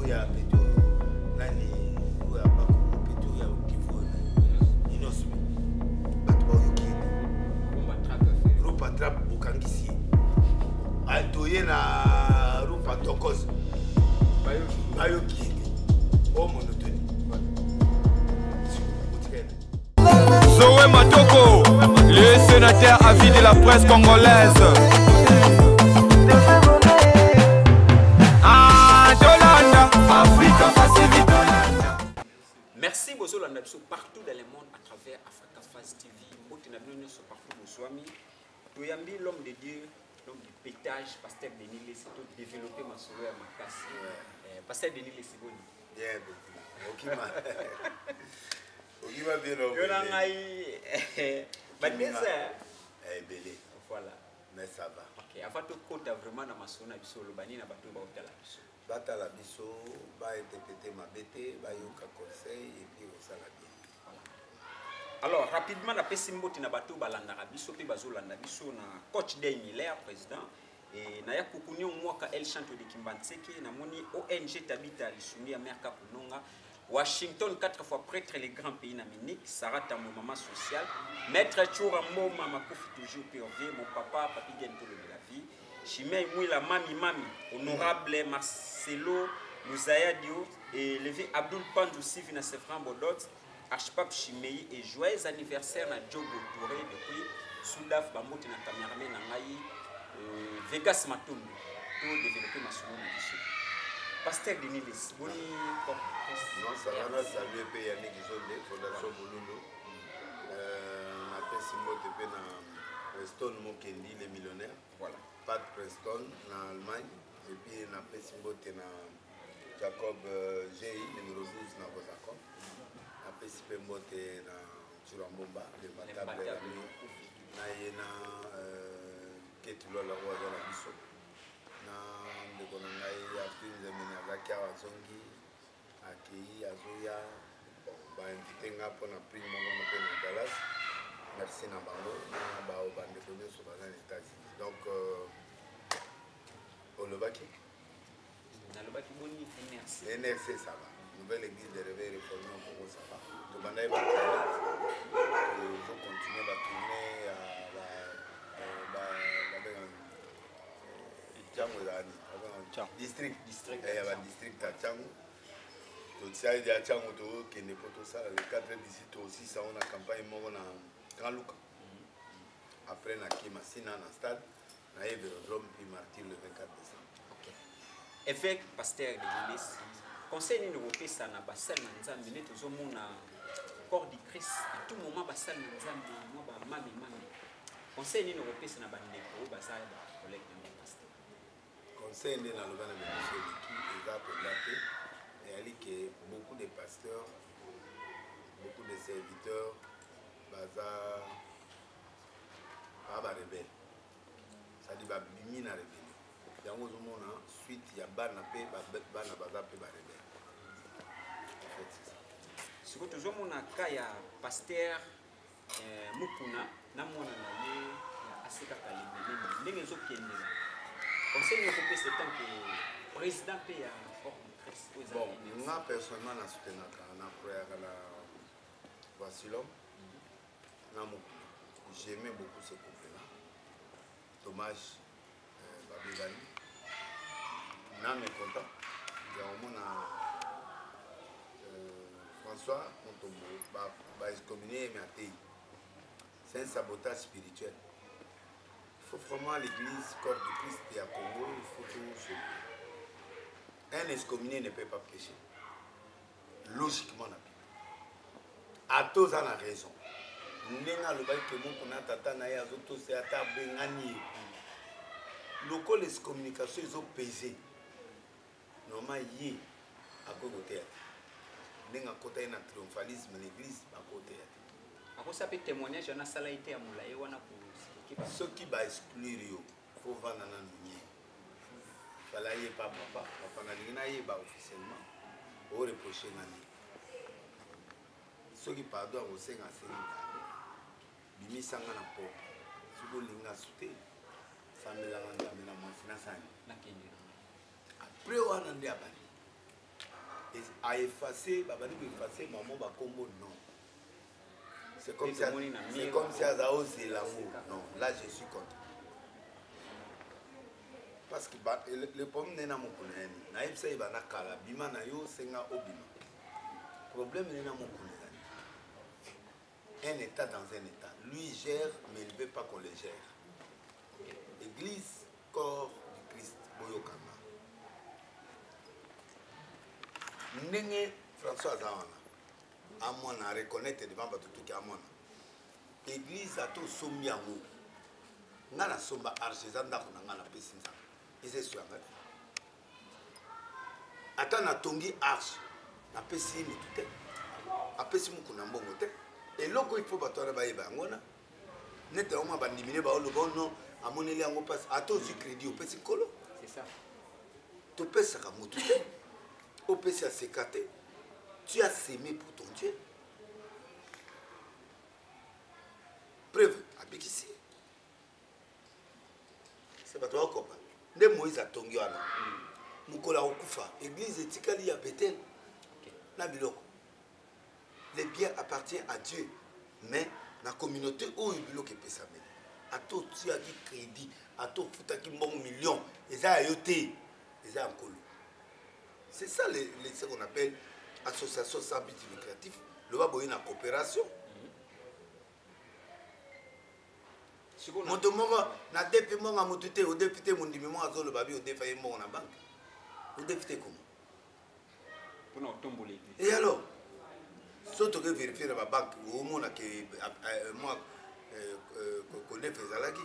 ya peto nani ya bako peto ya kivu inosmi bato bayoki rupa trap bokangisi atoye na rupa tokos bayoki o monotoni Zoé Matoko, le sénateur à vie de la presse congolaise. Merci Bozolanda partout dans le monde à travers Africa Fast TV. Partout Bozwami. Toyambi l'homme de Dieu, l'homme du pétage, Pasteur Denis Lessi, tout développer ma soeur, ma casse. Pasteur Denis Lessi, bon. Bien, ok, ok, bien, voilà. Mais ça va. Ok, avant de côté vraiment dans ma soeur, le bani na bateau baotala biso. Batala biso, ba interpréter ma bête, ba yoka conseil et puis au saladier. Alors rapidement la pesimboti na bateau balanda biso pe bazolanda biso na coach Day Miller président et na ya kukunyo mwaka El Chanto de Kimbantseke na moni ONG Tabita Lisumi Amerika Kunonga Washington 4 fois prêtre les grands pays d'Amérique, Sarah Tamou, maman sociale, Maître Choura Moma, Makofi toujours POV, mon papa, Papi Gento de la vie, Chimay Mouila, Mami, honorable Marcelo Mouzaya Dio et levé Abdul Pandou Sivina Sefran Bodot, Archipap Chimay et joyeux anniversaire à Djogo Touré depuis Soudaf Bambote na Cameroun na Maï, Vegas Matumbi, pour développer ma soeur na Pasteur Denis Lessi, bon, non, ça va, saluer pays Yannick Zolé, Fondation Mouloulou. On appelle Simon Tepé dans Preston Mokendi, les millionnaires. Voilà. Pat Preston, en Allemagne. Et puis on appelle Simon Tepé dans Jacob GI, numéro 12, dans Bozakon. On appelle Simon Tepé dans Churambomba, le Matable. Naïna, Ketulola, Ouazala Bisso. Ndeko na ngai afin zemena zaki awa zongi akei azoya bainvite nga mpona prix moko mpe na Dallas. Merci na bango na bao bandeko nyonso baza na États-Unis. Donc olobaki nalobaki boni NRC. NRC ça va. Nouvelle église de réveil réformé au Congo ça va. Tobandai bakende faut continuer la tournée à district district à Tchango. Donc ça il y a Tchango qui n'est pas tout ça le 4 d'ici aussi ça on a campagne mon na Grand Luc. Après na Kimasina na stade na Vélodrome puis martyr le 24 décembre. OK. Évêque Pasteur Denis Lessi. Conseil ni européen ça na basal na Nzambe ne tozomona corps du Christ à tout moment basal na Nzambe moi ba mami. Conseil ni européen ça na bandeko basal ba collègue de pasteur. Conseil de la Lobana de monsieur qui va présenter et ali que beaucoup de pasteurs, beaucoup de serviteurs bazar ba rebelle. Ça dit ba bimi na rebelle. Yango zomona suite ya bana pe bana bazar pe ba rebelle. En fait c'est ça. Ce que toujours mon akaya pasteur Mukuna na mona na ye ya aseka kalibele ndenge zo kende. Conseil européen c'est tant que président paye à bon, moi personnellement na soutenaka na croyaka na voici l'homme. J'aimais beaucoup ce couple-là. Dommage Babylani. Na me content. J'ai François Montombo va excommunier mais c'est un sabotage spirituel. Il faut vraiment l'église, corps du Christ et à Congo, il faut tout se... Un excommunié ne peut pas pécher. Logiquement, à tous en a raison. Nenga le bail que mon qu'on a tata na ya zoto c'est à table ngani. Local excommunication ils ont pesé. Normalement y à côté. Nenga côté na triomphalisme l'église à côté. À quoi ça peut témoigner on a ça été à moulaye on a pour ceux qui va exclure il faut vendre dans le nier. Fallait pas papa n'a rien pas officiellement au reprocher ngani. Ceux qui pardon au sein à série bimi sanga na po suko linga sute samela nganda mina mo finasani na kende après wana ndi abani à effacer, effacer maman Bakombo, non. C'est comme si à osé l'amour. Non, là je suis contre. Parce que le problème n'est pas mon collègue. Naïm ça il va nakala, bima na yo senga obima. Problème n'est pas mon collègue. Un état dans un état. Lui gère, mais il ne veut pas qu'on le gère. Église, corps du Christ, Boyokama. Ndenge François Azawana. Amona reconnaître devant tout qui amona. Église a tout sommi en haut. Ngana somba artisan d'akona ngana pesinza. Ils sont en attends na tongi arche. Na pesi ni tout est. A pesi mu kuna mbongo te. Et loko il faut battre ba yeba ngona. Nete oma bandimine ba lo bon non amoneli yango passe a tout du crédit au pesi kolo. C'est ça. Tu peux ça comme tout est. Au pesi a sécaté. Tu as sémé pour ton Dieu. Preuve, avec ici. C'est pas toi comme ne Moïse a tongi wana. Mukola okufa. Église etikali ya Bethel. Na biloko. Le bien appartient à Dieu. Mais la communauté où il biloko pesa mais. A tout tu as dit crédit, a tout futa ki bon million. Et ça a yoté. Et ça en colo. C'est ça ce qu'on appelle association sans but lucratif. Le va boyer na coopération. Moto moko na député monga motute au député mondimi mo azolo babi au défaillé monga na banque. Au député comment? Pour nous tomber. Et alors, surtout que vérifier la banque au monde que moi connais Fezalaki.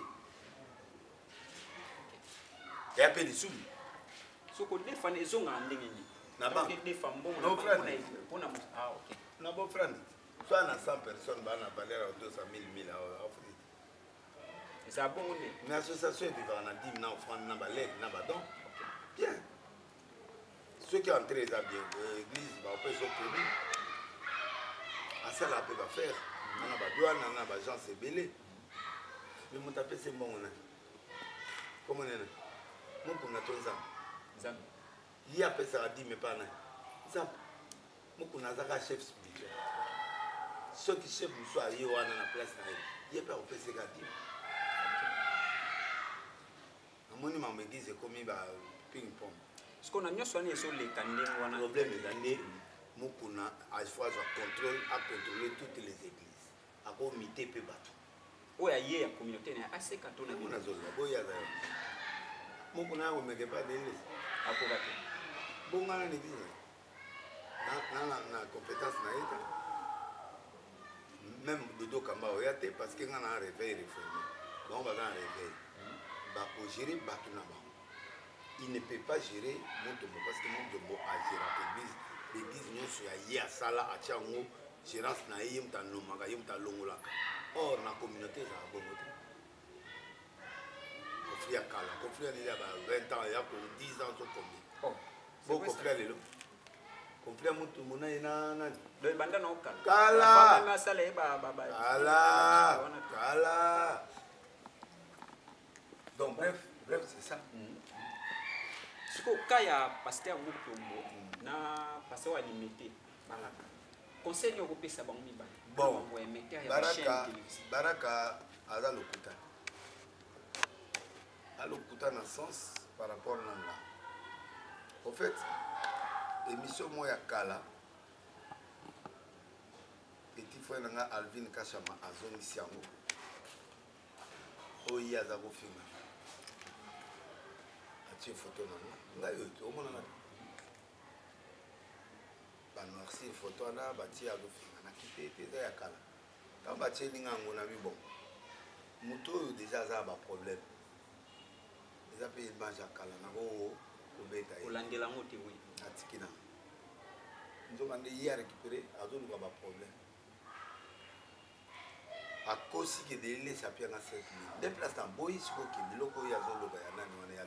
Et appelle les sous. Ce qu'on défend les ongs en ligne. Na banque. Non frère. Ah ok. Na bon frère. Soit na 100 personnes ba na valeur 200 000 ça bon mais l'association est vivant na 10 000 francs na ba l'aide na ba don. Bien. Ceux qui entrent les l'église va peut se produire. À ça la peut va faire. Na ba douane na ba gens c'est belé. Mais mon tapé c'est bon on a. Comment on est? Mon pour na tonza. Zam. Il y a personne à dire mais pas na. Zam. Mon pour na zaka chef spirituel. Ceux qui chef nous soit yo na na place na. Il y a pas au PC à dire. Moni ma m'église comme il va ping-pong. Ce qu'on a mis sur les candés, le problème est d'année, Mukuna a contrôler toutes les églises. À comité peut battre. Oui, hier, la communauté est assez catholique. Mukuna ne met pas d'église. À quoi battre? Bon, on a une église. Na compétence na été. Même Dodo Kamba Oyate, parce qu'il y a un réveil réformé. Donc on va dans un réveil. Pour gérer Batunaba. Il ne peut pas gérer Montomo parce que Montomo a géré l'église. L'église nous sur Aya Sala à Tchango, gérance Naïm Tanomaga, Yim Talongola. Or, la communauté, ça a bon côté. Conflit à Kala, conflit à 20 ans, il y a pour 10 ans, sont combien? Bon, conflit à l'élo. Conflit à Montomo, le bandit non Kala. Kala. Donc bref, c'est ça. Ce que quand il y a pasteur Mutombo, na pasteur limité, conseil européen ça va me bon. Baraka Aza Lokuta. À Lokuta dans le sens par rapport à là. En fait, émission Moya Kala, petit frère Nanga Alvin Kachama Azon Siango. Oyi Azago Fima. Une photo non au moins merci photo na bati ya na quitté ya kala quand bati linga ngona mi bon moto déjà ça ba problème ils appellent banja kala na ko beta olandela ngote oui atikina nzo mande hier récupérer azolu ba problème à cause que délai ça pia na 7 000 des places en boy siko ki biloko ya zolo ba ya nani wana ya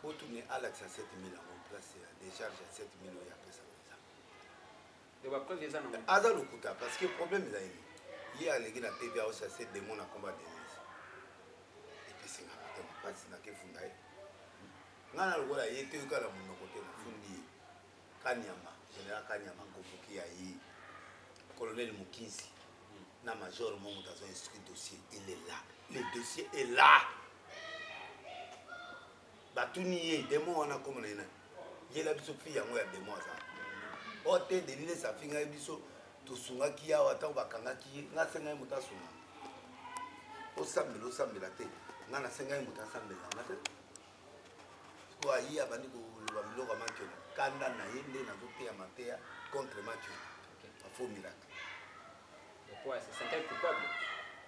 pour tourner à l'axe à 7 000 en place, des charges à 7 000 euros. Aza Lokuta, parce que le problème est là. Il y a les gens qui ont TVA aussi à 7 démons à combat de l'Église. Et puis c'est pas si on a fait fondé. On a le droit d'être au cas de mon côté, Kanyama, général Kanyama convoqué à y colonel Moukinsi, na major mon dans un instruit dossier, il est là. Le dossier est là. Batuni démon on a comme on est. Il y a biso fille yango ya démon ça. Ote de l'île sa finga biso to sunga ki ya wata bakanga ki nga senga muta sunga. O samela te. Nga na senga muta samela ngate. Ko ayi abandi ko ba miloko makyo. Kanda na yende na zote ya matea contre makyo. A faux miracle. Pourquoi c'est sentir coupable?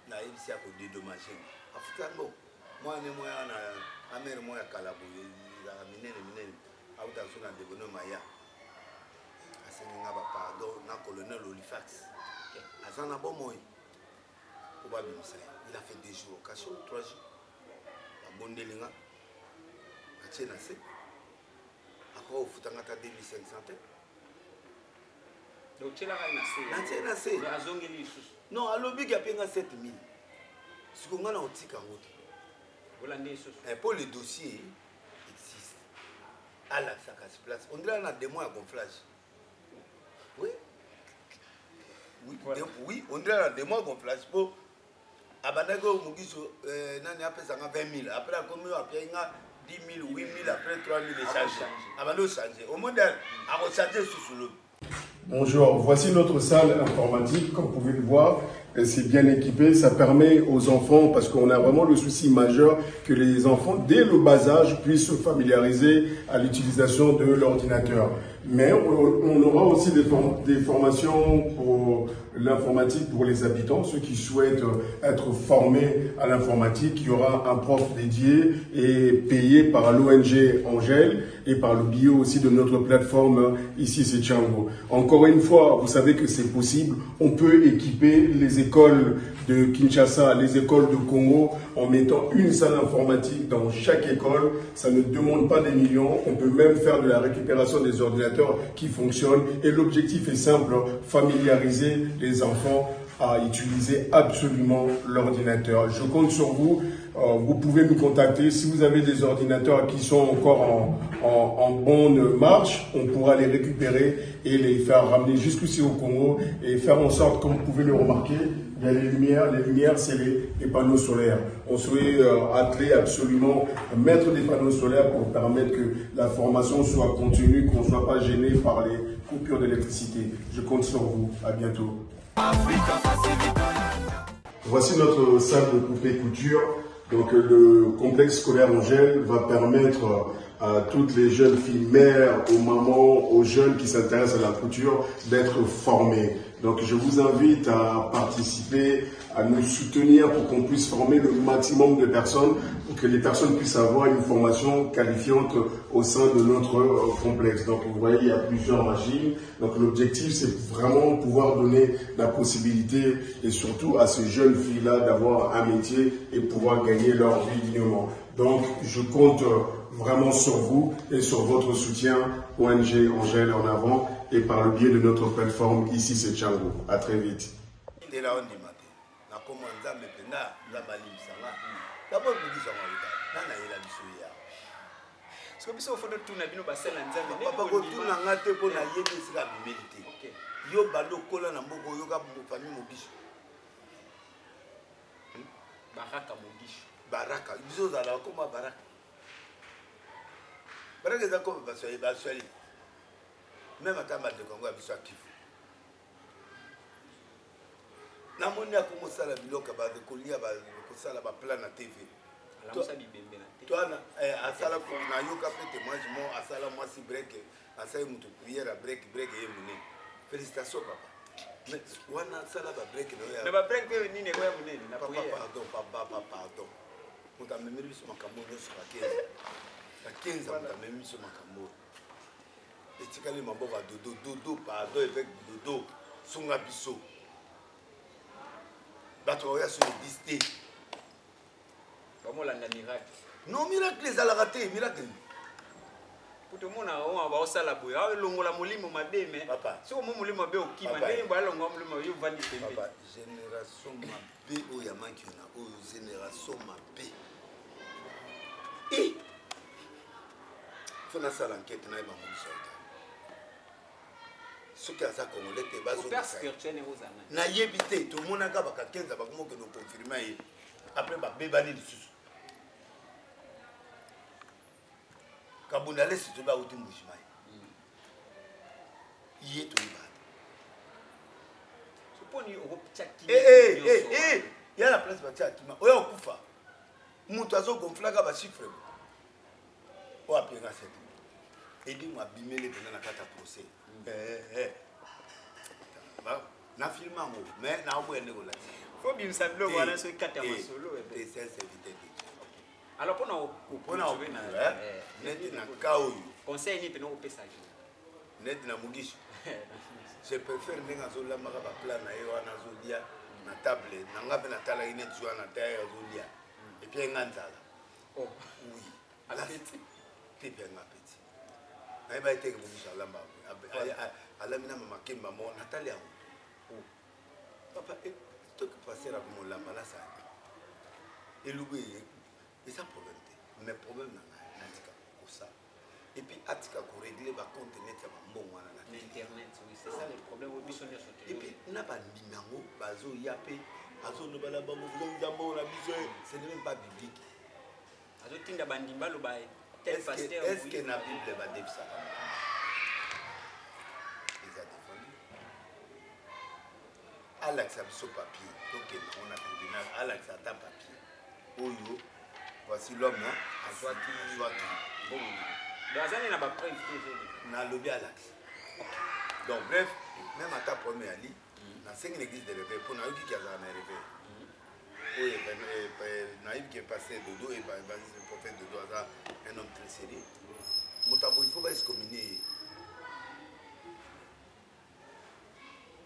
Na yebisi ya ko dédommager. Afuta ngo. Moi na amère moi ya kalabu ya minene. Auta sona de bono maya. Asenga ba pardon na colonel Olifax. Azana bon moi. Il a fait 2 jours au cachot, 3 jours. La bonne délinga. A tient assez. Après, au foutangata 2500. Donc, tu l'as assez. Non, à l'objet, il y a 7000. Ce qu'on a dans le tic en route. Pour le dossier, existe. À la place. On dirait qu'on a des mois à gonflage. Oui. Oui, on dirait qu'on a des mois à gonflage. Pour Abanago Mugiso, nani appelle ça 20 000. Après, comme il y a 10 000, 8 000, après 3 000 échanges. Abanago changer. Au modèle, à recharger sous l'eau. Bonjour, voici notre salle informatique, comme vous pouvez le voir, c'est bien équipé, ça permet aux enfants, parce qu'on a vraiment le souci majeur que les enfants, dès le bas âge, puissent se familiariser à l'utilisation de l'ordinateur. Mais on aura aussi des formations pour l'informatique pour les habitants, ceux qui souhaitent être formés à l'informatique. Il y aura un prof dédié et payé par l'ONG Angèle et par le biais aussi de notre plateforme ici c'est Tchango. Encore une fois, vous savez que c'est possible. On peut équiper les écoles de Kinshasa, les écoles de Congo en mettant une salle informatique dans chaque école. Ça ne demande pas des millions. On peut même faire de la récupération des ordinateurs qui fonctionnent. Et l'objectif est simple, familiariser les enfants à utiliser absolument l'ordinateur. Je compte sur vous. Vous pouvez nous contacter. Si vous avez des ordinateurs qui sont encore en bonne marche, on pourra les récupérer et les faire ramener jusqu'ici au Congo et faire en sorte, comme vous pouvez le remarquer, il y a les lumières. Les lumières, c'est les panneaux solaires. On souhaite atteler absolument mettre des panneaux solaires pour permettre que la formation soit continue, qu'on ne soit pas gêné par les coupures d'électricité. Je compte sur vous. À bientôt. Voici notre salle de coupé-couture. Donc le complexe scolaire Angèle va permettre à toutes les jeunes filles mères, aux mamans, aux jeunes qui s'intéressent à la couture d'être formées. Donc je vous invite à participer, à nous soutenir pour qu'on puisse former le maximum de personnes, pour que les personnes puissent avoir une formation qualifiante au sein de notre complexe. Donc vous voyez, il y a plusieurs machines. Donc l'objectif, c'est vraiment pouvoir donner la possibilité, et surtout à ces jeunes filles-là, d'avoir un métier et pouvoir gagner leur vie dignement. Donc je compte vraiment sur vous et sur votre soutien, ONG Angèle en avant, et par le biais de notre plateforme ici c'est Tchango. À très vite. Baraka, biso za la koma baraka. Baraka za koma baswali. Même à Tamba de Congo, biso akifu. Na moni akomo sala biloka ba de kolia ba ko sala ba plan na TV. Toi na asala ko na yoka pete moi je mon asala moi si break, asala mutu prière break et mune. Félicitations papa. Mais wana sala ba break no ya. Na ba break pe nini kwa munene na pardon. On a même mis sur ma caméra sur la 15. La 15 on a même mis sur ma caméra. Et tu calmes ma boca dodo pardon avec dodo sunga biso. Bato ya sur le 10. Comment la miracle? Non miracle les a raté miracle. Pour tout le monde on va au salabo. Ah longola molimo mademe. Papa. Si on molimo be okima ndenge ba longola molimo yo vandi pembe. Papa génération mabe o ya manki na o génération mabe. Et faut na sala enquête na ba mo soki aza congolais te père spirituel ozana nayebi te tomonaka baka 15 bakomokende okonfirme ye après babebani lisusu kabunda lesi tobi auti mbushima ye toyeba ya na place batia akima oyo okufa moto azogonflaka bachiffre oyo apenga sete edi mo abimeli mpena na kati ya procès na filme yango mais naomwene kolati fo bimisa biloko wana soki kati ya masolo alors mpona neti na ka oyo conseil ni mpena okopesaki neti na mogisho je préfère ndenge azolambaka baplat na ye wana azolia na table nanga mpe natalaki neti wana ta ye azolia epui enga nzala oui te mpe enga peti nayeba eteke mogisho alamba alambi na mamakemba mo natali yango papa toki passer akomolamba nasani elubu eye eza problème te mais problème na ngai natika kosa et puis atika korégle bacompte net ya bambongo wana na internet oui c'est ça le problème biso nyonso et puis na bandimi yango bazoya mpe azoloba na bango nzambo na biso ce n'est même pas biblique azotinda bandimi baloba tel pasteur est-ce que na bible badefisaka eza défendu alakisa biso papier tokende ngo na tribunal alakisa ata papier oyo voici l'homme azwaki bon bazali na bapreuve nalobi alakisa donc bref même ata premier ali nasengi l'église de réveil mpo nayoki ki azala na réveil oyo nayebi ke paster dodo evangeliste prophète dodo aza un homme très sérieux moto aboyi fo baexcommune ye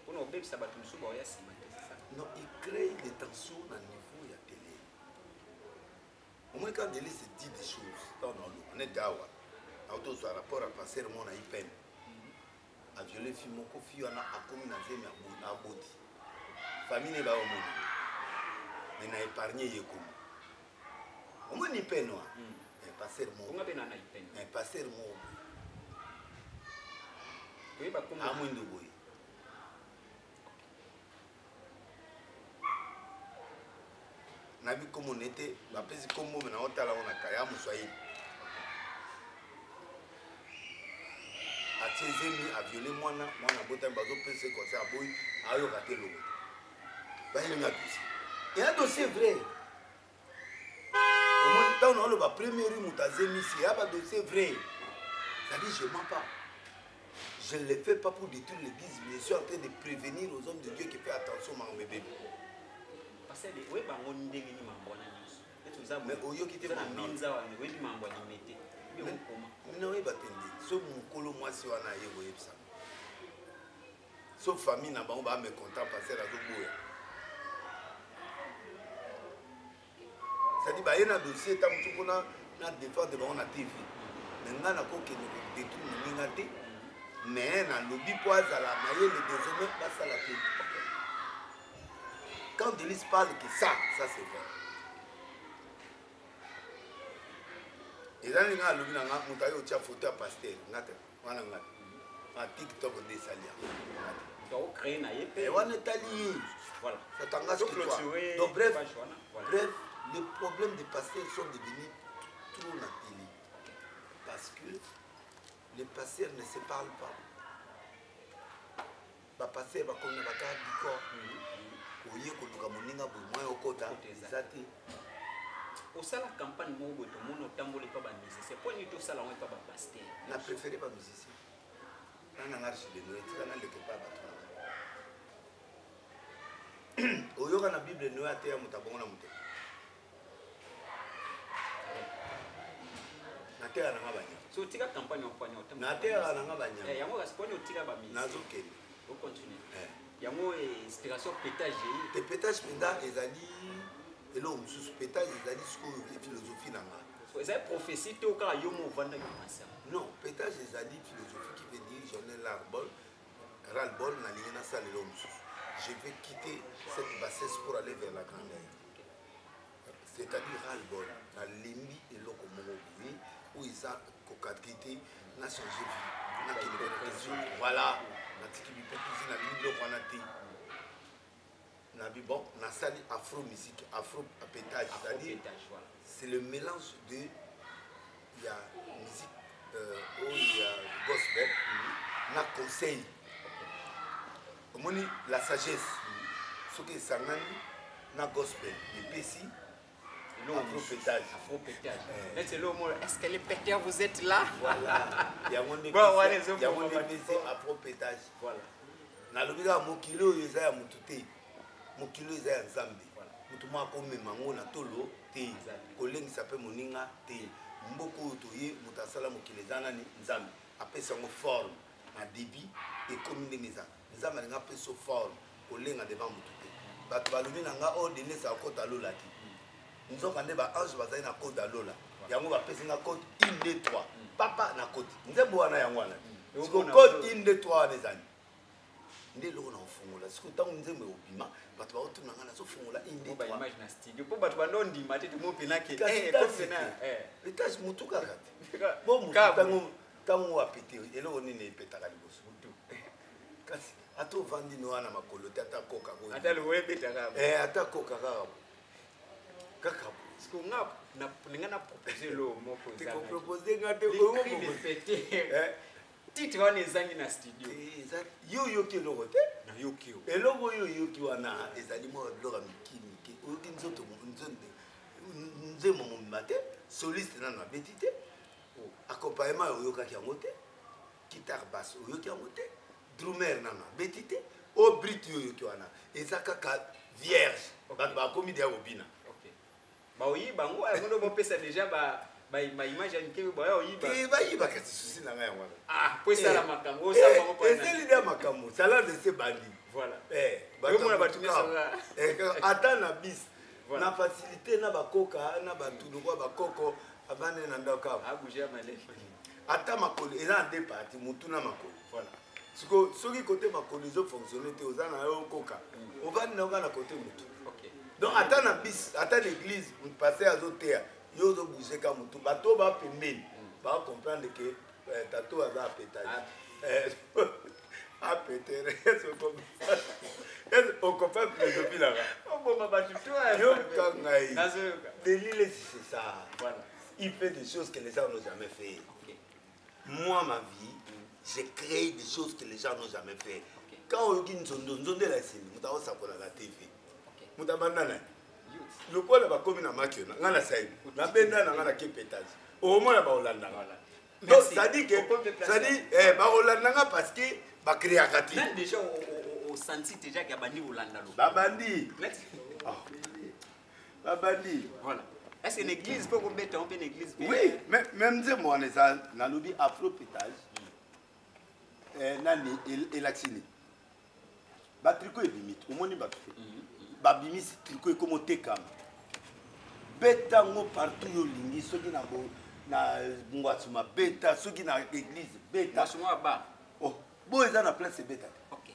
mpona obebisa bato mosusu baoya nsima te non il crée des tensions na niveau ya télé au moins quand Delis se dit des choses on est dawa autour rapport à passer mon a peine a violé fille mon kofi wana akomi na zemi abodi famille ne ba au monde mais na épargné yekomo au moins ni peine noir mais passer mon on a peine na peine mais passer mon oui ba comme a moins de boy nabi comme on était la pesi comme on a otala on a kaya muswahili atezemi a violé mwana bota bazo penser comme ça boy ayo raté logo ba il a dossier et un dossier vrai au moins tant on le premier mutazemi c'est un dossier vrai ça dit je mens pas je ne le fais pas pour détruire l'église mais je suis en train de prévenir aux hommes de Dieu qui fait attention à mes bébés parce que oui bango ndenge ni mambo na nyuso etu za mais oyoki te na minza wa oui mambo ni mete bien comment non oui batende so mukolo mwasi wana ye boyebisa so famille na bango ba me content passer la zoboya ça dit ba yena dossier ta mutu pona na défendre bango na TV mais ngana ko ke détruire ninga te mais na lobby po azala na ye le désormais basa la tête quand Delis parle que ça c'est vrai et là il y a lobby na mutu ayo tia photo à pasteur ngata wana ngata à TikTok de salia donc créer na ye et wana tali voilà ça t'engage que toi donc bref les problèmes des pasteurs sont devenus trop na télé parce que les pasteurs ne se parlent pas ba pasteur ba kona ba ka diko oye koluka moninga boy moyo okota ezati osala campagne mo boto mono tambole pa ba musicien point ni to sala mo pa ba pasteur na préféré ba musicien na ngarchi de no etika na leke pa ba to oyo kana bible no ate ya mutabongo na muté na te ana ngabanya so tika campagne on point on na te ana ngabanya yango ga point tika ba musicien nazokende on continue yango inspiration pétage te pétage penda ezali elo mususu pétage ezali siko philosophie nanga ezali prophétie te okaka yo mo vanda ki pensa non pétage ezali philosophie qui veut dire j'en ai ras-le-bol na lingi na sala elo mususu je vais quitter cette bassesse pour aller vers la grandeur c'est-à-dire ras-le-bol na lembi eloko moko boye oyo eza kokakite na changer vie na kende voilà natiki bipekusi na bini biloko wana te nabi bon nasali afro musique afro pétage, c'est-à-dire c'est le mélange de il y a musique il y a gospel na conseil omoni la sagesse soki esangani na gospel epesi afro-pétage. Mais c'est le mot, est-ce que les péteurs vous êtes là? Voilà. Il y a mon épée afro-pétage. Voilà. Na lobika mokilo yo eza ya mutu te. Mokilo eza ya Nzambe. Mutu mwa komema ngo na tolo te. Kolengisa pe moninga te. Mboko toye mutasala mokilo eza nani Nzambe. Apesa ngo forme na débit et communisa. Nzambe nga peso forme kolenga devant mutu te. Bato balobi na nga ordonner sa kota lola te. Nous avons des anges basés na code d'alola. Yango va passer na code 1 2 3. Papa na code. Nzembo wana yango wana. Parce que code 1 2 3 les amis. Ndelo na ofungola. Parce que tant nzembo obima, bato ba otuna ngana so fungola 1 2 3. Ba image na studio. Po bato bando ndima te mo pena ke Etage mutu kaka. Bo mutu tango wa pété. Elo nini epetaka liboso. Kasi ato vandi no wana makolo tata koka ko. Ata lo epetaka. Ata koka kaka. Parce qu'on a proposé le mot pour ça. Tu as proposé titre on est zangi na studio. Yo yo ki logo te na yo ki. Et logo yo yo ki wana ezali mo loga mikini ki oki nzoto nzonde nzemo mo mate soliste na na betite. Accompagnement yo ka ki ngote. Guitare basse yo ki ngote. Drummer na na betite. O brit yo ki wana. Ezaka ka vierge. Ba komi dia obina. Ba oyi bango ayondo bo pesa déjà ba image yanke ba oyi ba ba yi ba kasi susi na nga yango po sala makambo o sala bango pa na ezeli da makambo sala de se bandi voilà ba yo mona batumia sala ata na bis na facilité na bakoka na batulu kwa bakoko abane na ndoka abuja malefa ata makolo eza deux parties mutu na makolo voilà siko soki côté makolo zo fonctionner te oza na yo koka ovani na na côté mutu. Donc, attends la bis, attends l'église, vous passez à l'autre, vous avez bougé comme tout, bateau va pémer, va comprendre que tato a un pétage. A péter, on comprend que les depuis là. Oh bon, bah tu vois. Yo kangai. L'île c'est ça. Voilà. Il fait des choses que les gens n'ont jamais fait. Moi, ma vie, j'ai créé des choses que les gens n'ont jamais fait. Quand on dit nzondo la sini, on doit savoir la TV. Mutabandana lokola ba komi na makio na ngana sai na benda na ngana ke pétage au moins ba Hollande donc ça dit que ça dit ba Hollande nga parce que ba créer kati déjà au senti déjà que bandi Hollande lo ba bandi ba bandi voilà est-ce une église peut commettre on peut une église oui mais même dire moi ça na lobi afro pétage nani elaxini ba tricot et limite au moni ba babimisi tricot comme tekam beta ngo partout yo lingi soki na bo na ngwatuma beta soki na église beta suma ba oh bo eza na place beta OK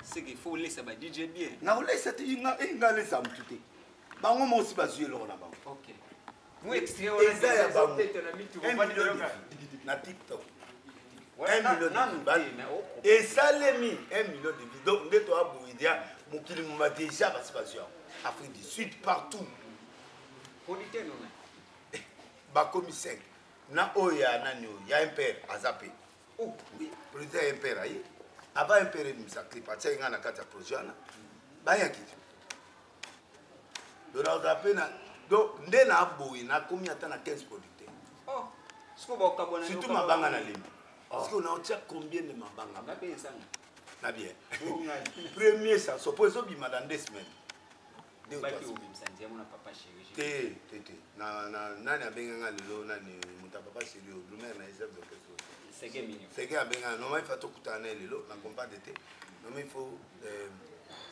c'est qu'il faut laisser ba DJ bien na laisser inga laisser mtuté bango mo aussi bazuye lo na bango OK moi extrait on a ya ba peut-être na mitu ko bandi na TikTok 1 million de vues et salemi 1 million de vues donc ndeto abouidia mokili m'a déjà participation Afrique du Sud partout auditeur non ba komi 5 na oya nani ya impère azapé oh oui président impère ayi aba impère ni sakri patia nga na kata projet na ba ya kitu donc azapé na donc nde na boyi na komi ata na 15 producteurs oh siko ba kabona surtout mabanga na limbi parce qu'on a tient combien de mabanga na paye ça na bien premier ça suppose obima dans 2 semaines baki obimsanzi ya mona papa chéri te na nani abenga lelo nani muta papa chéri o Brumer na chef de question sege mignon sege abenga non mais il faut tout kutana lelo na compas d'été non mais il faut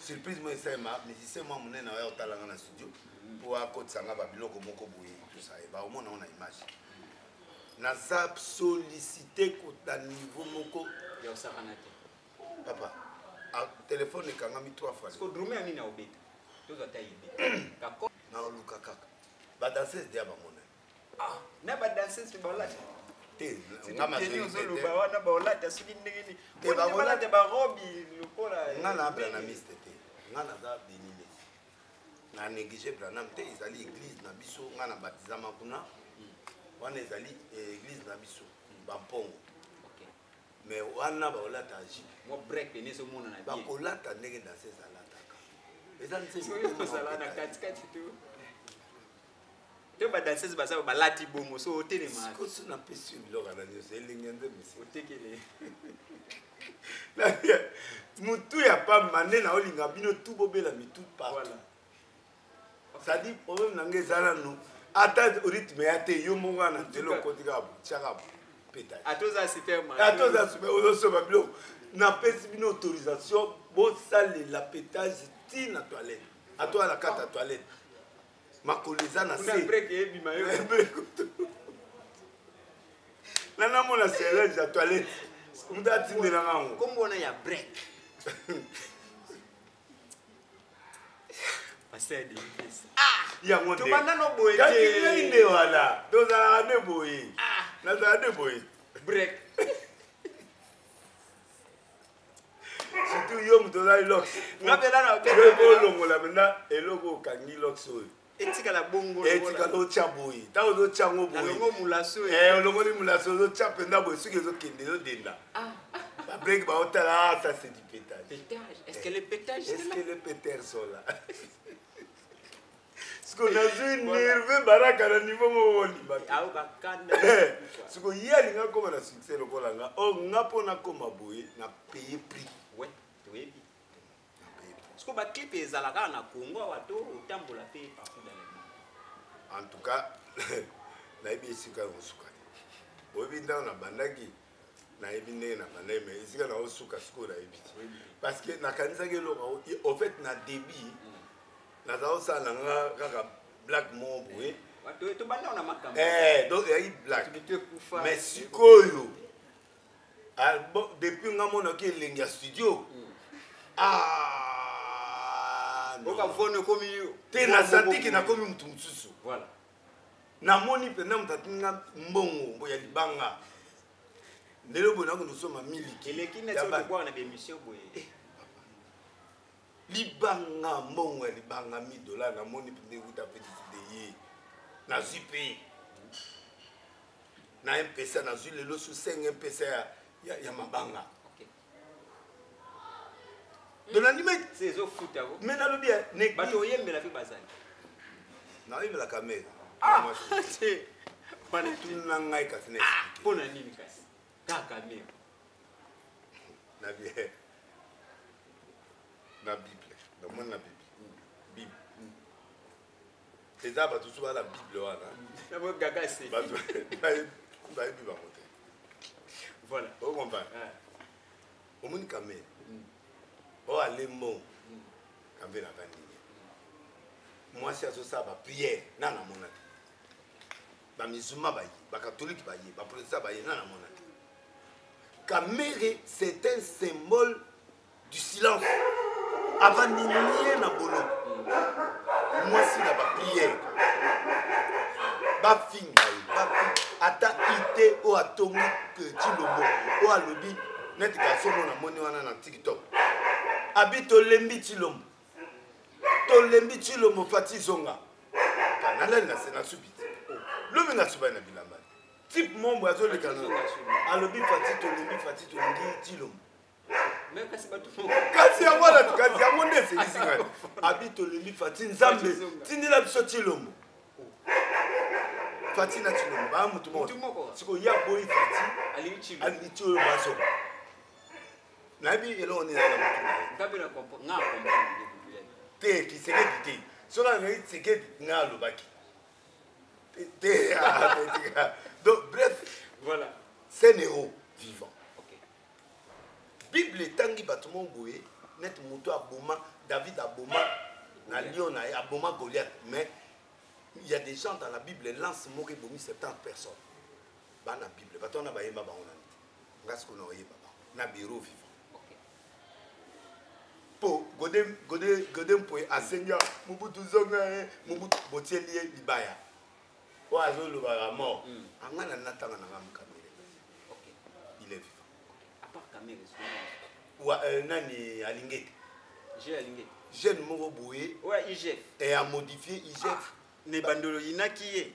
surprise moi ça ma musicien moi mon na ya otalanga na studio pour akotanga ba biloko moko boye tout ça et ba au moins on a image na zap solliciter kota niveau moko ya osakanate papa a téléphone ekangami 3 fois parce que Drumer nini na obeta tozo tayibe kako na luka kaka ba danseuse dia ba mona na ba danseuse ba la te nga nga mazolo ba wana ba olata siki ndengeni te ba olata ba robi lokola nga na branamiste te nga naza benile na néglige branam te ezali église na biso nga na batizama kuna wana ezali église na biso bampongo mais wana baolata jipe mo break nezo mona na bien bakolata ndenge danse ezalataka eza nzela na katikati tu te ba danseuse basa balati bomo so otelema koso na pesi biloko na nyonso elingi nde misi otekele mutu ya pamba nde na olinga bino tu bobela mitu partout sadi problème na ngai eza nanu ata rythme ya te yo moko wana nzela okotika tiaka pétage atoza superman atoza super ozosoba biloko napesi bino autorisation bosalela pétage ti na toilette atoa na kati ya toilette makolo eza na se nana mona serenge ya toilette mutu atindelanga yango kombona ya break pasede yango tobandano boye te nde wana tozalaka nde boye nazala nde boye break surtout yo mutu ozali lox olongola mena eloko okangi lox oyo etikala bongo etikala otya boye ntango ozotya yango boye olongoli mulaso ozotya mpenza boye soki ezokende ezodenda babrek baotala ça c'est du pétage. Est-ce que les pétages est-ce que les pétages sont là? Ce qu'on a vu nerveux baraka na niveau mo limba ce qu'on y a linga comme na succès le kolanga oh nga pona koma boye na payer prix ouais oui ce qu'on ba clip ezalaka na Congo wato otambola pe partout dans le monde en tout cas na ebi esika osuka obi ndao na bandaki na ebi ndenge na bandai mais esika na osuka siko na ebi parce que na kanisa ke lo en fait na débit na za osala nga kaka black mob oui wato to banda na makamba donc il y a black mais sikoyo bon depuis nga mona ke lenga studio oka vone komi te na santiki na komi mtu msusu voilà na moni pena mtatinga mbongo mbo ya libanga ndelo bona ko nosoma miliki elekine tso kwa na bemission boye libanga mbongo ya libanga $1000 na moni pende kuta petit de na zipe na mpesa na zule lo su 5 mpesa ya mabanga de l'anime c'est zo futa go mais na lobi ne bato yembela fi bazali na yembela kamera c'est bana tunna ngai ka sene pona nini kasi kaka mero na bien na bible na mona bible c'est ça ba tout la bible wana na mo gaga c'est ba bible ba moté voilà on comprend au monde kamera oh allez mon kamera bani moi c'est ça ba prière na na mona ba musulman ba yi ba catholique ba yi ba protestant ba yi na na mona kamere c'est un symbole du silence avant ni na bolo moi si la ba prière ba finga ba ata ité o atomi que tilobo o alobi net ka somo na moni wana na TikTok abito lembi tilombo to lembi tilombo fati zonga kanala na sena subiti lomi na suba na bilamba type mombo azo le kanala alobi fati to lembi tilombo mais kasi batu kasi ya wala kasi ya monde se isinga abito lembi fati nzambe tindila biso tilombo fati na tilombo ba mutu mo siko ya boy fati ali tilombo baso na bi elo ni na mutu kabela kompo nga kompo te ki seke te sola na seke nga lobaki te donc bref voilà c'est un héros vivant. Okay. Bible tangi batumo boye net muto aboma David aboma na lion na aboma Goliath mais il y a des gens dans la Bible lance mori bomi 70 personnes ba na Bible batona ba yemba ba onani ngasko na yeba na bureau vivant. Po godem poe asenya mubutu zonga mubutu botieli libaya o azolo ba mort angana natanga na ngamkamere Nani Alingete. J'ai Alingete. Jeune Moro Boué. Ouais, IGF. Et a modifié IGF. Ne bandolo inaki.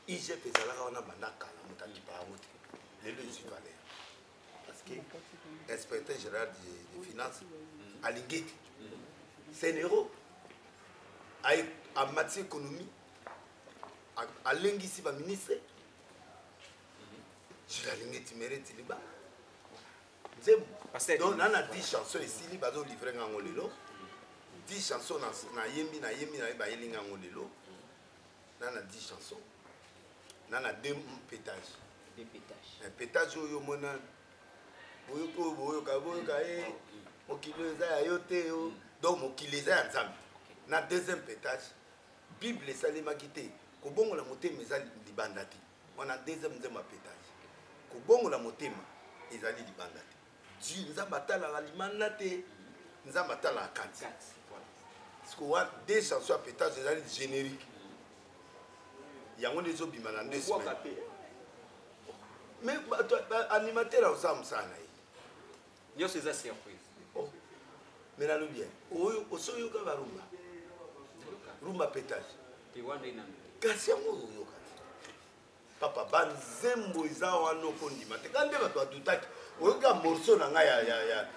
IGF ezalaka wana bandaka na mutaki pa muti. Lelo izivale. Parce que inspecteur général des finances Alingete. C'est un héros. En matière économique, à l'engisi va ministre. Je l'ai Alingete mérite liba. Donc, on a 10 chansons ici, il va livrer un lelo. 10 chansons na yembi ba yelinga ngolelo. On a 10 chansons. On a 2 pétages. Un pétage où mona boyo ka mokilo za yote yo. Donc mokilo za nzambe. Na deuxième pétage, Bible salima kité. Ko bongo la motema ezali libandati. On a deuxième pétage. Ko bongo la motema ezali libandati. Dieu nous a battu la limandate. Nous a battu la carte. Parce qu'on a des chansons à pétage génériques. Il y a des autres qui m'ont demandé. Mais animateur a ça, ça. Il y a ces surprises. Mais là, bien. Au soyo ka rumba. Rumba pétage. Kassia mo yo ka. Papa banzembo iza wana okondima. Tekande bato adutaki. Oyoka morceau na nga ya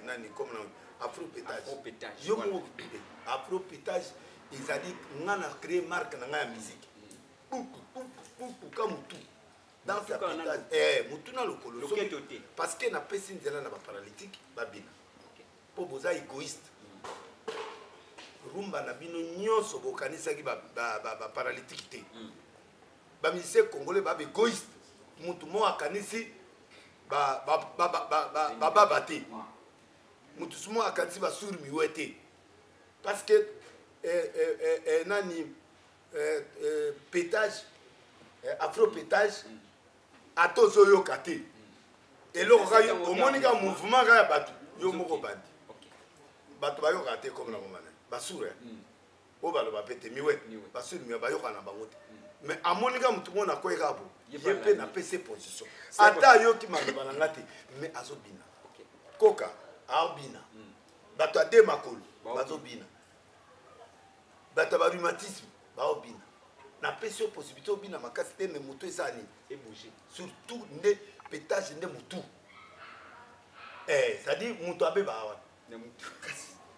nani comme afro pétage. Yo mo afro pétage ezali nga na créer marque na nga ya musique. Comme tout. Dans sa pétage mutu na lokolo. Parce que na pesi nzela na ba paralytique babina. Po boza égoïste. Rumba na bino nyonso bokanisaki ba paralytique te. Ba musicien congolais ba égoïste. Mutu mo akanisi ba te. Mutu sumo akanisi ba suri miwete. Parce que nani pétage afro pétage atozo yo kate. Et là au monika mouvement ga batu yo moko bandi. Batu ba yo kate comme na komana. Ba suri. O ba lo ba pete miwete. Ba suri miwete ba yo kana bangote. Mais à monika mutu mo na koyeka bo. Yepe na PC position. Ata yo ki maloba na ngati mais azobina. Koka aobina. Bato ade makolo bazobina. Bato ba rhumatisme baobina. Na PC possibilité obina makasi te mais moto esani et bouger. Surtout ne pétage ne mutu. Ça dit mutu abe ba wa. Ne mutu.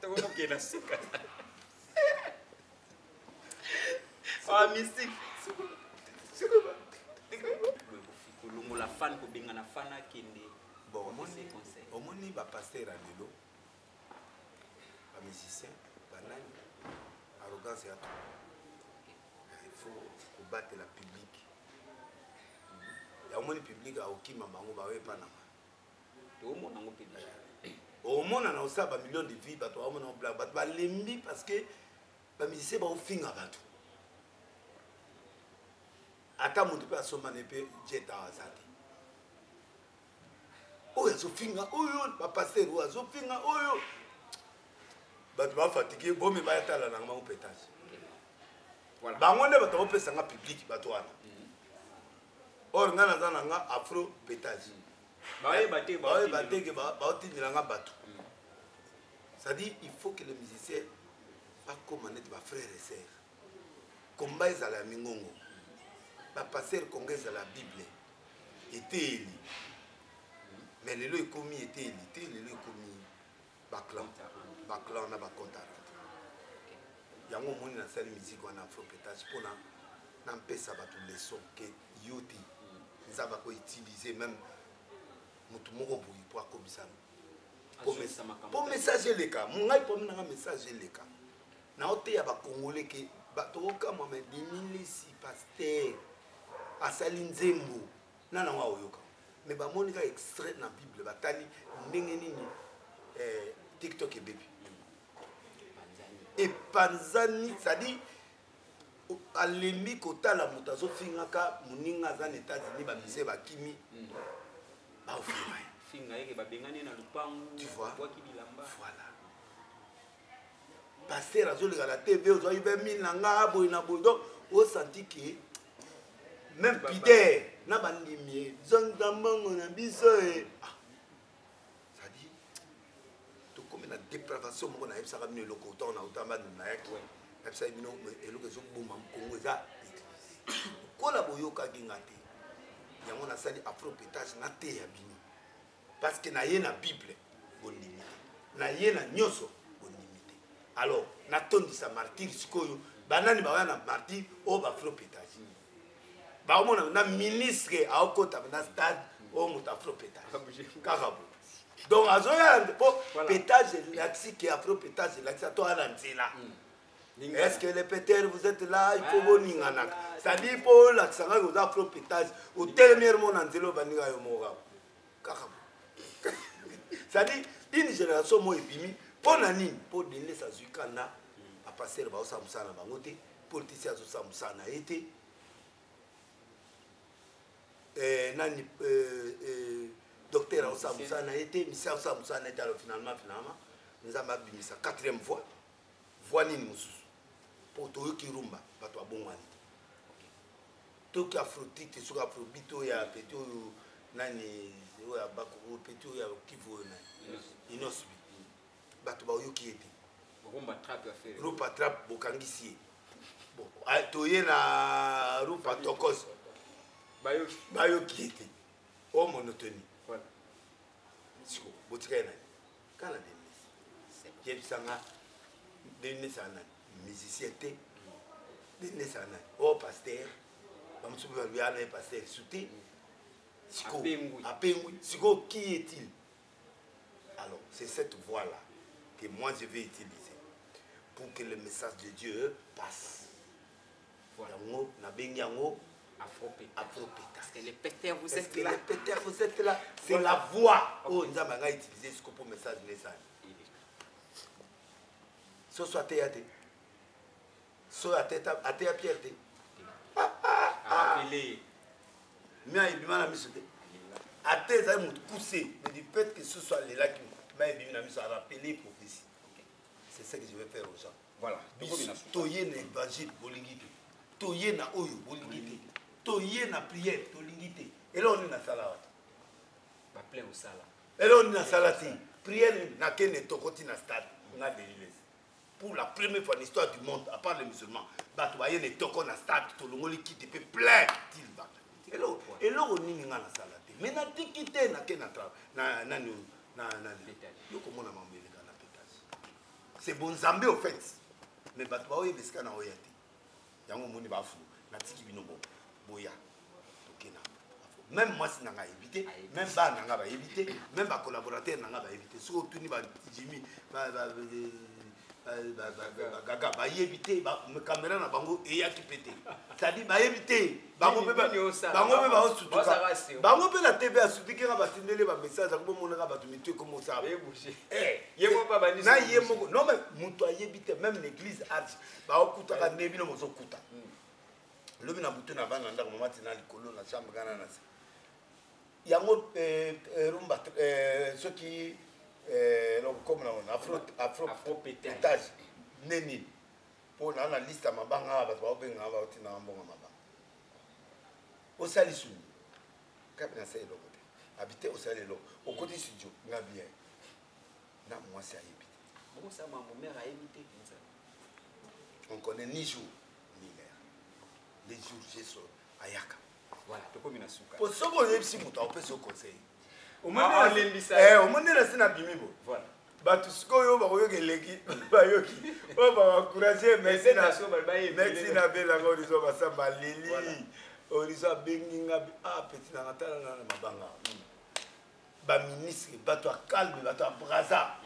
T'as vraiment qu'il a sika. Ah mystique. C'est quoi? La fan pour bien na fana kende bon au moni ba pasteur à lelo ba musicien ba nani arrogance ya tout il faut combattre la public ya moni public a okima bango ba we pana to mo nango public au mona na osa ba millions de vies ba to mona black ba lembi parce que ba musicien ba ofinga ba tout ata mutu pe asoma ne pe jeta azati oyo azofinga oyo bapasteur oyo azofinga oyo bato bafatike bomi bayatala nanga bango pétage bango nde bato bapesanga public bato wana or nga naza nanga afro pétage baoyebateke baotindilanga bato c'est-à-dire il faut que les musiciens bakoma neti bafrère et sœur komba ezala ya mingongo pasteur congolais à la Bible était élu. Mais le lot est commis était élu. Le lot est commis Baclan. Baclan n'a pas compté. Il y a un moment où on a fait la musique, on a fait pétage pour n'empêcher ça toutes les sons que Yoti. Nous avons utilisé même Moutoumoro pour accommoder pour messager les cas. Mon gars pour me messager les cas. Na ote ya ba Congolais que batoka mama dimile si pasteur asali nzembo nana wa oyoka mais ba monika extrait na Bible batali ndenge nini TikTok et baby et panzani ça dit alembi kotala moto azofingaka moninga za États-Unis ba mise ba kimi ba ofinga finga yeke ba bengani na lupangu tu vois kwa kibilamba voilà pasteur azoleka la TV ozo ibe 1000 nanga boy na boy donc o senti que même Peter na bandimi zongambango na biso e ça dit to comme na dépravation moko na yebisaka bino eloko autant na autant bana na yaki yebisaka bino eloko ezoboma Congo eza kola boyokaki nga te yango nasali afropétage na te ya bino parce que na ye na bible bondimi na ye na nyonso bondimi te alors natondisa martyr sikoyo banani baoya na martyr oyo baafropétage baomona na ministre aokota na stade oyo moto afropétage kaka bo donc azoyala mpo pétage elakisi ke afropétage elakisi atoya na nzela. Est-ce que les pétères, vous êtes là, il faut vous dire. Ça dit pour la sangue aux afro-pétages, au dernier monde en zélo baniga yomora. Ça dit, une génération moi épimi, pour nani, pour donner sa zukana, à passer le baosa musana bangote, politicien sa musana été, nani, docteur Osa musana été, monsieur Osa musana été, alors finalement, nous avons abîmé ça 4e fois, voix ni nous. Pour tout qui rumba, pas toi bon mani. Tout qui afrodite, sur afrobito ya petit nani, ya bako petit ya kivu na inosbi. Bato ba yo qui était. Rumba trap ya faire. Rumba trap bokangisi. Bon, toye na rumba tokos. Bayo qui était. Oh monotonie. Voilà. Siko, botika na. Kana denis. Jebi sanga denis sana. Musicien te dene sana oh pasteur bamusu ba biana pasteur souté siko apengui siko qui est-il? Alors c'est cette voie là que moi je vais utiliser pour que le message de Dieu passe. Voilà ngo na benyango afropétage. Parce que les pétères vous êtes là. Les pétères vous êtes là. C'est la voie oh nzamba nga utiliser siko pour message de ça. So soit théâtre. So à tête à pierre. Appelé. Mais il m'a mis sur à tête à me pousser. Mais du fait que ce soit les là qui m'a mis à rappeler pour ici. C'est ça que je vais faire aux gens. Voilà. Toye na évangile bolingité. Toye na oyo bolingité. Toye na prière bolingité. Et là on est na salade. Pas plein au sala. Et là on est na salade. Prière na ken tokoti na stade. Na délivrance. Pour la première fois dans l'histoire du monde, à part les musulmans, bah tu vois les tokos na stade, tout le monde qui te fait plein til ba. Et là on n'y nga na salade. Mais na tikité na ken na yo comment na mameli na pétage. C'est bon Zambé au fait. Mais bah tu vois y beska na oyati. Yango moni ba fou na tiki binobo boya. Tokena. Même moi si nanga éviter, même ba nanga ba éviter, même ba collaborateur nanga ba éviter. So tuni ba Jimmy gaga ba yebité ba caméra na bango e ya ki pété ça dit ba yebité bango pe ba osutuka bango pe la TV a sutuki ka ba tindele ba message ko mona ka ba tumité comme ça yemo pa ba ni na yemo non mais muto a yebité même l'église arch ba okuta ka nebi no mozo kuta lobi na butu na bana ndako mama tina likolo na chambre kana na yango rumba ce qui comme afro-pétage neni pour la liste à mabanga parce que on va obtenir un bon mabanga au salisu capitaine c'est le côté habiter au salelo au côté studio na bien na moi c'est habité bon ça ma mère a habité on connaît ni jour ni l'air les jours j'ai sur ayaka voilà to comme na suka pour ce qu'on est si muta on peut se conseiller au moins l'embissa au moins la sina bimibo voilà batu sikoyo bakoyoke leki bayoki o ba encourager merci na bela ngo lizo basamba leli olizo benginga petit na ngata na mabanga ba ministre batu calme batu braza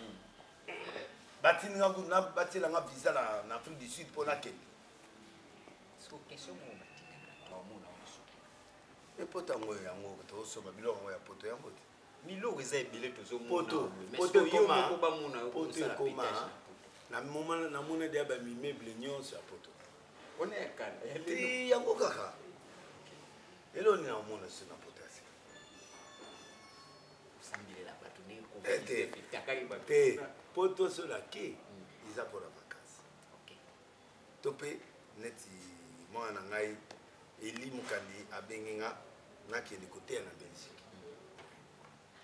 batinga kuna batila nga visa na Afrique du Sud pour la quête so question mo batika to mo na oso e poto ngo yango to so ba biloko ya poto yango milo eza ebele tozo poto koma ko ba mona poto koma na moment na mona dia ba immeuble nyonso ya poto on est kana ti yango kaka elo ni na mona sina poto asi sambile la bato ne ko te poto so la ke iza pour la vacances OK topé neti mwana ngai Eli Mukandi abengenga nakende côté na Belgique.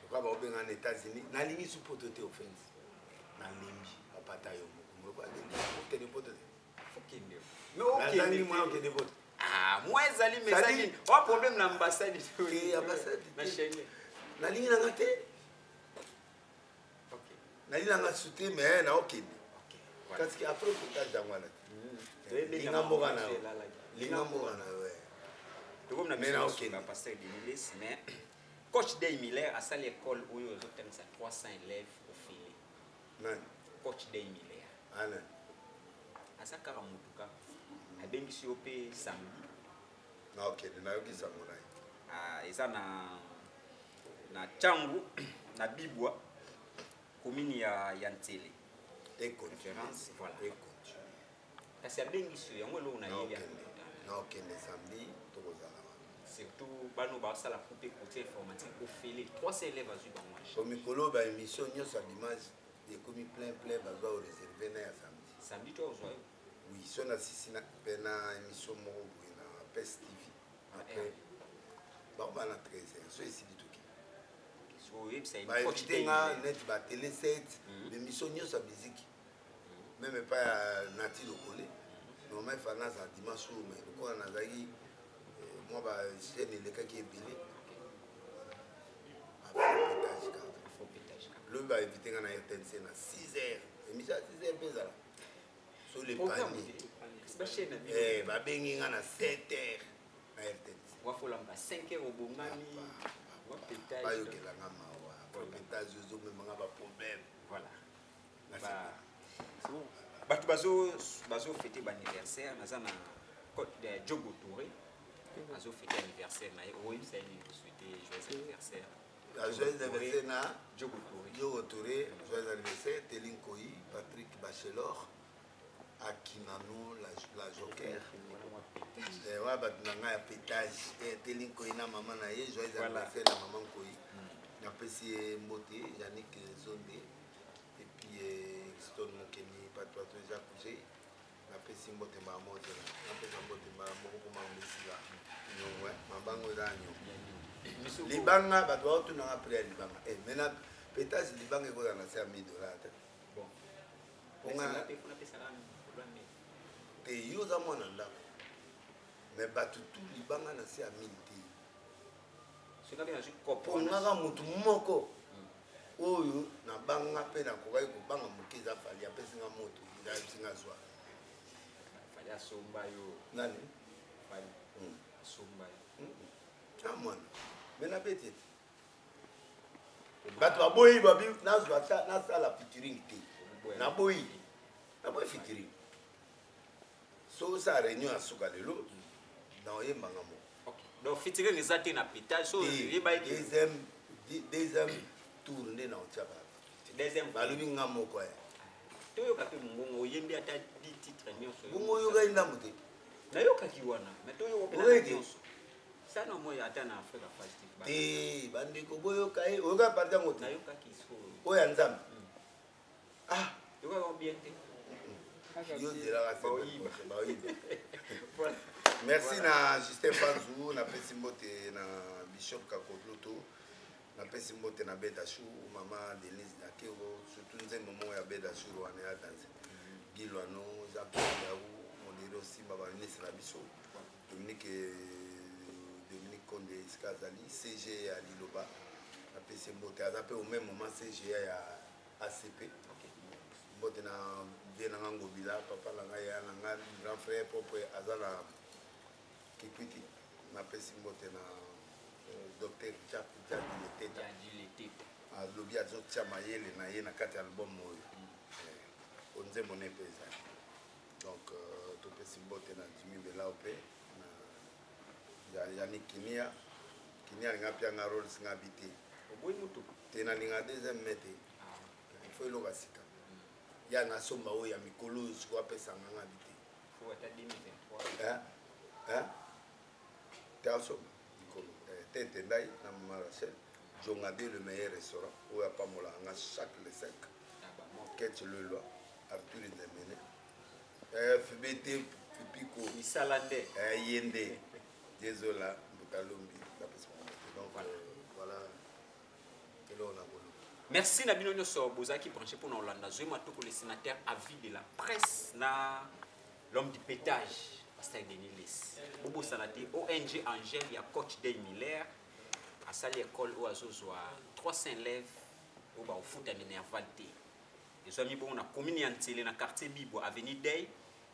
Kwa ba obenga na États-Unis, na lingi supporter offense. Na limbi apata yo mo kwa de pote. Fokende. No Na lingi moi on de pote. Ah, moi ezali message. Wa problème na ambassade. Et ambassade na Schengen. Na lingi na ngate. OK. Na lingi na soutien mais na okende. OK. Parce que après peut-être jangwana. Linga mbogana. Linga mbogana ouais. Comme na mais na pasteur de Nilis mais coach Day Miller à sa l'école où ils ont 300 élèves au fil. Non. Coach Day Miller. Ah non. À sa karamutuka. A bengi si opé samedi. Na OK, na yoki samona. Ah, eza na Changu na Bibwa commune ya Ntele. Et conférence voilà. Et coach. Kasi a bengi si yango lo na yebi. Na OK, le samedi to kozala. Surtout bano ba sala couper côté informatique au fil 300 élèves azu ba moi. Au mikolo ba émission nyosa dimanche et comme plein bazo réservé na samedi. Samedi to ozo. Oui, son assistant na pena émission moko na PES TV. Après ba na 13h, so ici du tout. So yeb ça ba invité nga net ba télé 7 l'émission nyosa musique. Même pas Nati Lokole. Non mais fana ça dimanche mais ko na zaki moi bah c'est le cas qui est belé. Le va éviter qu'on a RTNC à 6h. Et mis à 6h pesa là. Sur les paniers. Eh bah bengi à 7h à RTNC. Wa fola mba 5h au bongani. Wa pétage. Pas yo que la ngama wa. Pour pétage zo me manga ba problème. Voilà. Bah c'est bon. Batu bazo fêter ba anniversaire nazana côte de Djogo Touré. Azo fêté anniversaire na oui c'est souhaiter joyeux anniversaire. Joyeux anniversaire na Djogo Touré. Djogo Touré, joyeux anniversaire Telinkoyi, Patrick Bachelor, Akinano la Joker. Eh ouais bah nanga ya pétage Telinkoyi na maman na ye joyeux anniversaire na maman Koyi. Na pesi Mbote, Yannick Zonde et puis Stone Mokeni Patouato Jacouché. Na pesi Mbote ba moto na pesi Mbote ba moko ko mambesila. Ouais, mabango danyo. Libanga bato tu na après libanga. Eh maintenant pétage libanga ko na $100,000. Bon. On a te yoza mona nda. Mais bato tu libanga na $100,000. Sika bien juste copo. On a mutu moko. Oyo na banga pe na ko ko banga mukiza fali apesi nga moto. Ida singa zwa. Fali asomba yo. Nani? Fali. Somba. Ah mon. Mais na petite. Bato aboyi babi na zwata na sala featuring te. Na boyi. Na boyi featuring. So ça réunion à suka lelo. Dans yembanga mo. OK. Donc featuring les até na pétage so deuxième tournée na otaba. Deuxième balubi ngamo ko ya. Toyo ka pe mbongo yembi ata 10 titres nyonso. Bongo yo ga indamu te. Na yo ka kiwana. Mais toyo opela nyonso. Ça non moi ata na Africa Festival. Eh bandi ko boyo kai o ga parta ngote. Na yo ka kiso. O ya nzambe. Ah, yo ga bien te. Yo dira la merci na Justin Panzou na pesi mbote na Bishop Kakotloto na pesi mbote na Bedachou maman Denise Nakero surtout nzembo mo ya Bedachou wana ya danse Gilwano Jean-Pierre Yaou Monero Simba ba ministre na biso Dominique Konde Skazali CG ya Liloba na pesi mbote azape au même moment CG ya ACP mbote na bien na ngobila papa la ngai ya nga grand frère propre azala Kikwiti na pesi mbote na docteur Jadilete a lobi azo chama yele na ye na kati album oyo onze moné pesa donc to pesi mbote na Jimmy Belaope na yani Kinia nga pia nga role singa bité oboy mutu tena ninga deuxième mete il faut lo basika ya na somba oyo ya mikolo siko apesa nga bité faut ata 2023 Taso mikolo tete ndai na mama Rachel Jongade le meilleur restaurant où ya pamola nga chaque le 5 Ketch le loi Arthur Ndemene FBT Pico Misalande Yende Désolé, Boutalombi. Donc voilà. Merci Nabino Nyoso Bozaki branché pour nous Hollande. Je suis le sénateur à vie de la presse, l'homme du pétage, Pasteur Denis Less. Bobo Sanati, ONG Angèle, il y a coach Day Miller, à sa l'école où Azozoa 300 élèves au foot à Minervalté. Les amis, on a communié en télé dans le quartier Bibo, avenue Day,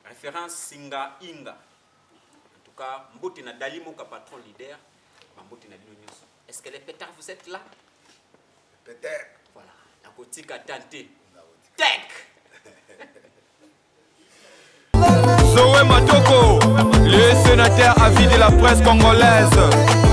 référence Singa Inga. En tout cas, Mbote na Dalimo, patron leader, Mbote na Bino Nyoso. Est-ce que les pétards, vous êtes là? Pétard. Voilà, la boutique a tenté. Tech! Zoé Matoko, le sénateur à vie de la presse congolaise.